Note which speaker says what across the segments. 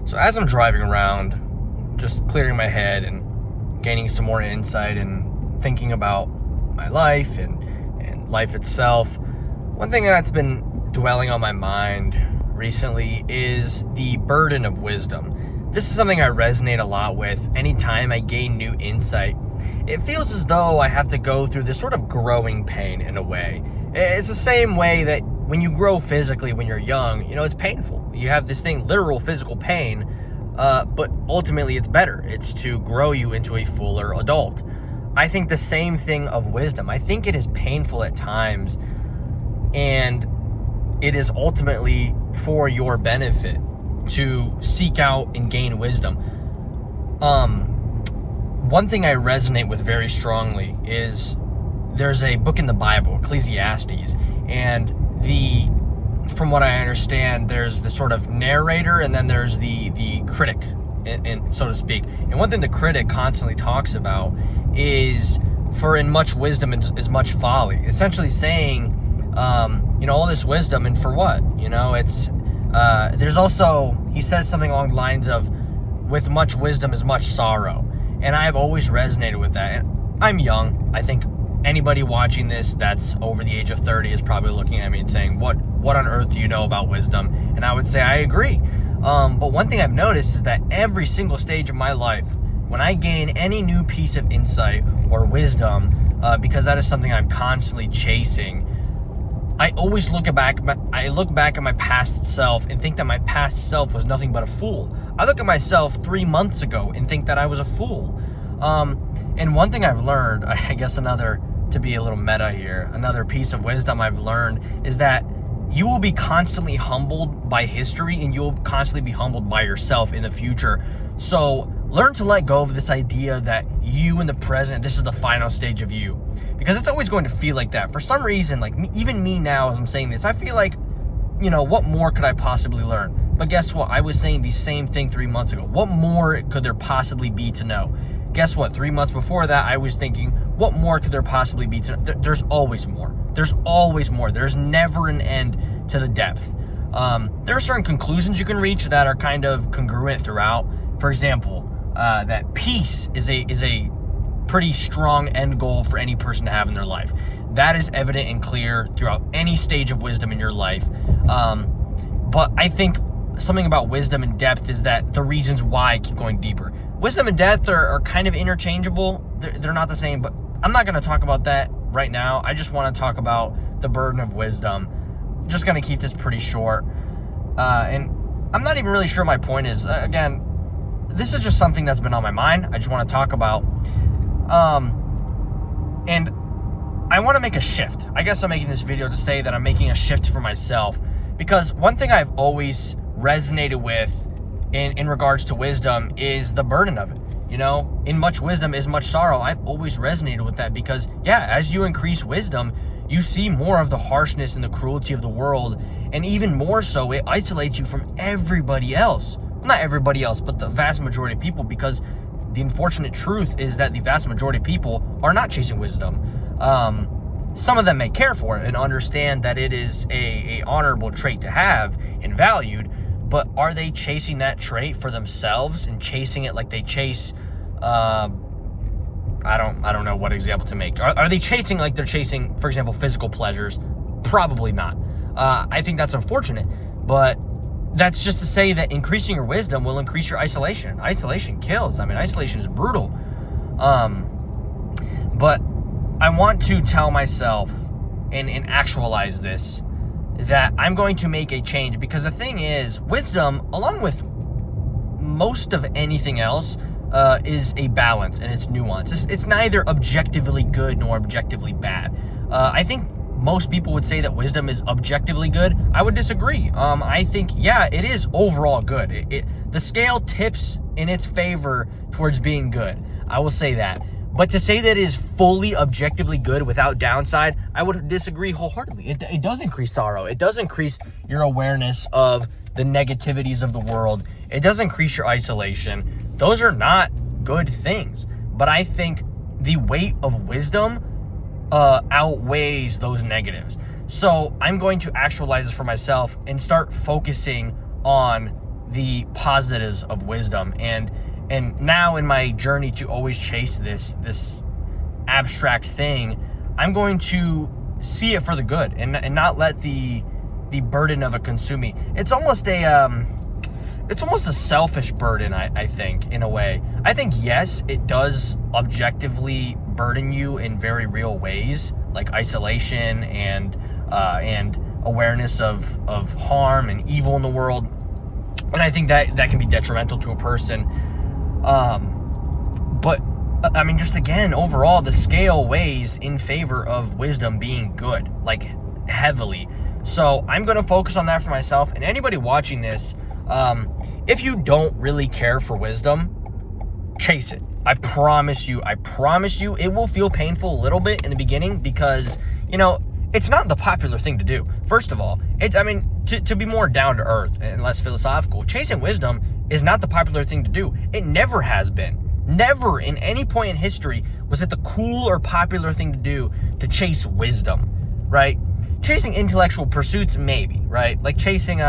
Speaker 1: So as I'm driving around, just clearing my head and gaining some more insight and thinking about my life and life itself, one thing that's been dwelling on my mind recently is the burden of wisdom. This is something I resonate a lot with anytime I gain new insight. It feels as though I have to go through this sort of growing pain in a way. It's the same way that when you grow physically when you're young, it's painful. You have this thing, literal physical pain, but ultimately it's better. It's to grow you into a fuller adult. I think the same thing of wisdom. I think it is painful at times, and it is ultimately for your benefit to seek out and gain wisdom. One thing I resonate with very strongly is there's a book in the Bible, Ecclesiastes, and from what I understand, there's the sort of narrator and then there's the critic, and so to speak. And one thing the critic constantly talks about is, for in much wisdom is much folly. Essentially saying, all this wisdom, and for what? There's also, he says something along the lines of, with much wisdom is much sorrow. And I've always resonated with that. And I'm young. I think anybody watching this that's over the age of 30 is probably looking at me and saying, what on earth do you know about wisdom? And I would say I agree. But one thing I've noticed is that every single stage of my life, when I gain any new piece of insight or wisdom, because that is something I'm constantly chasing, I always look back at my past self and think that my past self was nothing but a fool. I look at myself 3 months ago and think that I was a fool. And one thing I've learned, I guess to be a little meta here, another piece of wisdom I've learned is that you will be constantly humbled by history, and you'll constantly be humbled by yourself in the future. So learn to let go of this idea that you in the present, this is the final stage of you. Because it's always going to feel like that. For some reason, even me now as I'm saying this, I feel like, what more could I possibly learn? But guess what? I was saying the same thing 3 months ago. What more could there possibly be to know? Guess what? 3 months before that, I was thinking, what more could there possibly be to know? There's always more. There's always more. There's never an end to the depth. There are certain conclusions you can reach that are kind of congruent throughout. For example, that peace is a pretty strong end goal for any person to have in their life. That is evident and clear throughout any stage of wisdom in your life. But I think something about wisdom and depth is that the reasons why I keep going deeper. Wisdom and depth are kind of interchangeable. They're not the same, but I'm not going to talk about that right now. I just want to talk about the burden of wisdom. Just going to keep this pretty short. And I'm not even really sure my point is. Again, this is just something that's been on my mind. I just want to talk about. And I want to make a shift. I guess I'm making this video to say that I'm making a shift for myself. Because one thing I've always resonated with in regards to wisdom is the burden of it. In much wisdom is much sorrow. I've always resonated with that because, as you increase wisdom, you see more of the harshness and the cruelty of the world. And even more so, it isolates you from everybody else. Not everybody else, but the vast majority of people, because the unfortunate truth is that the vast majority of people are not chasing wisdom. Some of them may care for it and understand that it is a honorable trait to have and valued, but are they chasing that trait for themselves and chasing it like they chase, I don't know what example to make. Are they chasing like they're chasing, for example, physical pleasures? Probably not. I think that's unfortunate, but that's just to say that increasing your wisdom will increase your isolation. Isolation kills. Isolation is brutal. But I want to tell myself and actualize this, that I'm going to make a change, because the thing is, wisdom, along with most of anything else, is a balance and it's nuance. It's neither objectively good nor objectively bad. I think most people would say that wisdom is objectively good. I would disagree. I think, it is overall good. The scale tips in its favor towards being good. I will say that. But to say that it is fully objectively good without downside, I would disagree wholeheartedly. It does increase sorrow. It does increase your awareness of the negativities of the world. It does increase your isolation. Those are not good things. But I think the weight of wisdom outweighs those negatives. So I'm going to actualize this for myself and start focusing on the positives of wisdom. And now in my journey to always chase this abstract thing, I'm going to see it for the good and not let the burden of it consume me. It's almost a selfish burden, I think, in a way. I think, yes, it does objectively burden you in very real ways, like isolation and awareness of harm and evil in the world. And I think that can be detrimental to a person. But I mean, just again, overall, the scale weighs in favor of wisdom being good, like heavily. So I'm going to focus on that for myself. And anybody watching this, if you don't really care for wisdom, chase it. I promise you, it will feel painful a little bit in the beginning because, it's not the popular thing to do. First of all, to be more down to earth and less philosophical, chasing wisdom is not the popular thing to do. It never has been. Never in any point in history was it the cool or popular thing to do to chase wisdom, right? Chasing intellectual pursuits, maybe, right? Like chasing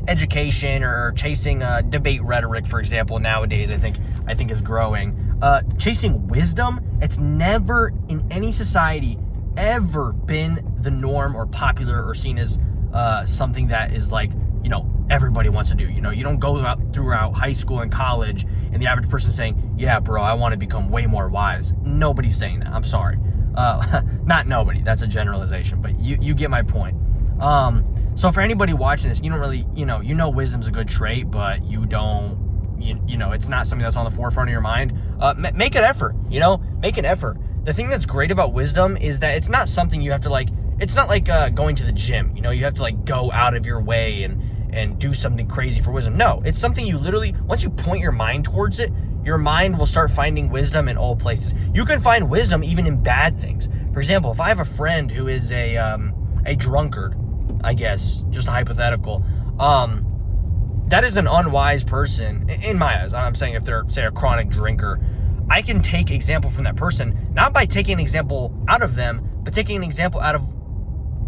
Speaker 1: education or chasing debate rhetoric, for example, nowadays I think is growing. Chasing wisdom, it's never in any society ever been the norm or popular or seen as something that is like, everybody wants to do. You don't go throughout high school and college and the average person saying, yeah, bro, I want to become way more wise. Nobody's saying that. I'm sorry. Not nobody. That's a generalization, but you get my point. So for anybody watching this, you don't really, wisdom's a good trait, but you don't, it's not something that's on the forefront of your mind. Make an effort, make an effort. The thing that's great about wisdom is that it's not something you have to it's not like going to the gym, you have to go out of your way and do something crazy for wisdom. No, it's something you literally, once you point your mind towards it, your mind will start finding wisdom in all places. You can find wisdom even in bad things. For example, if I have a friend who is a drunkard, I guess, just a hypothetical, that is an unwise person in my eyes. I'm saying if they're, say, a chronic drinker, I can take example from that person, not by taking an example out of them, but taking an example out of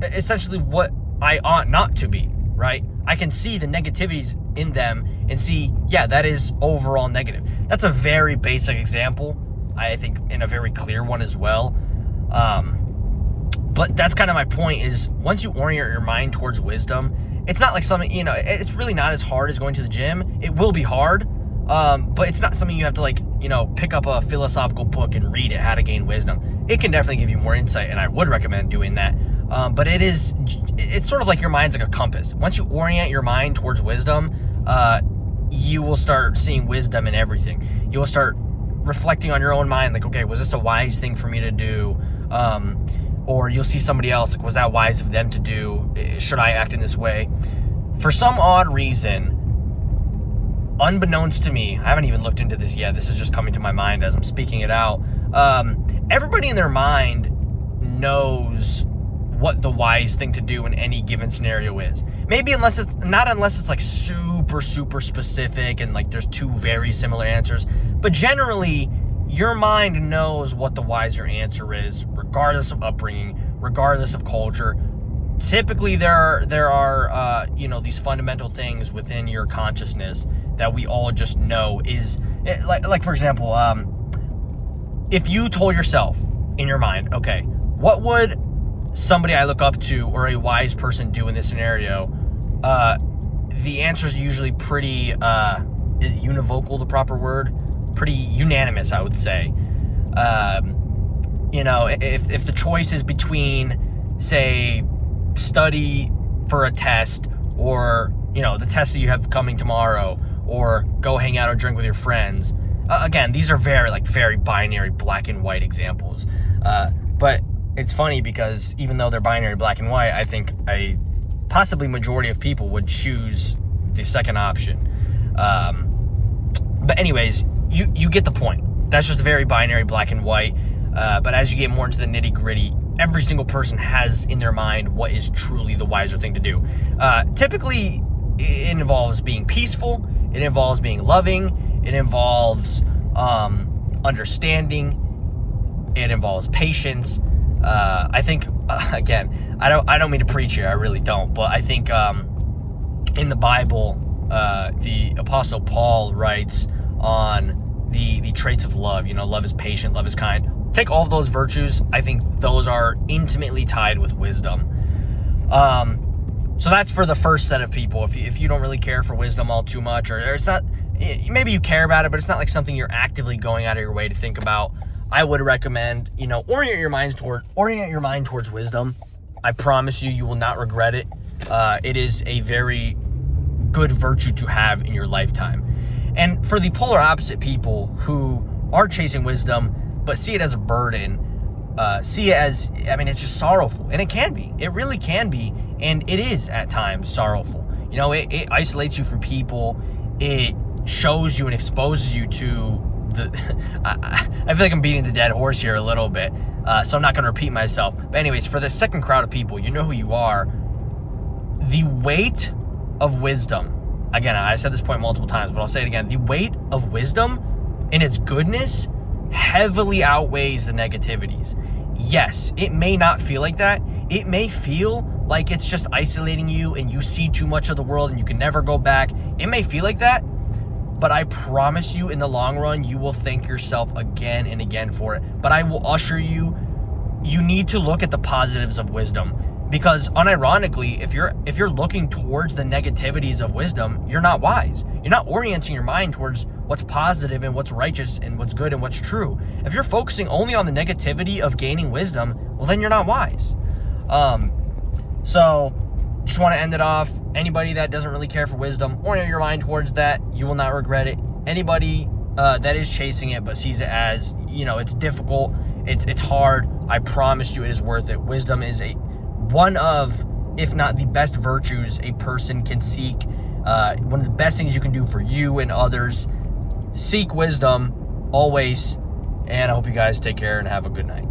Speaker 1: essentially what I ought not to be, right? I can see the negativities in them and see, yeah, that is overall negative. That's a very basic example, I think, and a very clear one as well. But that's kind of my point is once you orient your mind towards wisdom, it's not like something, it's really not as hard as going to the gym. It will be hard, but it's not something you have to pick up a philosophical book and read it, how to gain wisdom. It can definitely give you more insight, and I would recommend doing that. But it's sort of like your mind's like a compass. Once you orient your mind towards wisdom, you will start seeing wisdom in everything. You will start reflecting on your own mind, like, okay, was this a wise thing for me to do? Or you'll see somebody else, like, was that wise of them to do? Should I act in this way? For some odd reason, unbeknownst to me, I haven't even looked into this yet, this is just coming to my mind as I'm speaking it out, everybody in their mind knows what the wise thing to do in any given scenario is. Maybe unless it's like super, super specific and like there's two very similar answers. But generally, your mind knows what the wiser answer is, regardless of upbringing, regardless of culture. Typically, there are these fundamental things within your consciousness that we all just know is like for example, if you told yourself in your mind, okay, what would somebody I look up to or a wise person do in this scenario? The answer is usually pretty, is univocal the proper word? Pretty unanimous, I would say. If the choice is between, say, study for a test or, the test that you have coming tomorrow or go hang out or drink with your friends. Again, these are very binary black and white examples. But it's funny because even though they're binary black and white, I think a possibly majority of people would choose the second option. But anyways, you get the point. That's just very binary black and white. But as you get more into the nitty gritty, every single person has in their mind what is truly the wiser thing to do. Typically, it involves being peaceful. It involves being loving. It involves understanding. It involves patience. I think again, I don't mean to preach here. I really don't. But I think in the Bible, the Apostle Paul writes on the traits of love. Love is patient, love is kind. Take all of those virtues. I think those are intimately tied with wisdom. So that's for the first set of people. If you don't really care for wisdom all too much, or it's not, maybe you care about it, but it's not like something you're actively going out of your way to think about, I would recommend, orient your mind towards wisdom. I promise you will not regret it. It is a very good virtue to have in your lifetime. And for the polar opposite people who are chasing wisdom, but see it as a burden, see it as, it's just sorrowful. And it can be. It really can be. And it is at times sorrowful. It isolates you from people. It shows you and exposes you to I feel like I'm beating the dead horse here a little bit. So I'm not going to repeat myself. But anyways, for the second crowd of people, you know who you are. The weight of wisdom. Again, I said this point multiple times, but I'll say it again. The weight of wisdom in its goodness heavily outweighs the negativities. Yes, it may not feel like that. It may feel like it's just isolating you and you see too much of the world and you can never go back. It may feel like that, but I promise you in the long run, you will thank yourself again and again for it. But I will assure you, you need to look at the positives of wisdom, because unironically, if you're looking towards the negativities of wisdom, you're not wise. You're not orienting your mind towards what's positive and what's righteous and what's good and what's true. If you're focusing only on the negativity of gaining wisdom, well, then you're not wise. So just want to end it off. Anybody that doesn't really care for wisdom, orient your mind towards that. You will not regret it. Anybody that is chasing it but sees it as, it's difficult, it's hard, I promise you it is worth it. Wisdom is one of, if not the best virtues a person can seek. One of the best things you can do for you and others. Seek wisdom always. And I hope you guys take care and have a good night.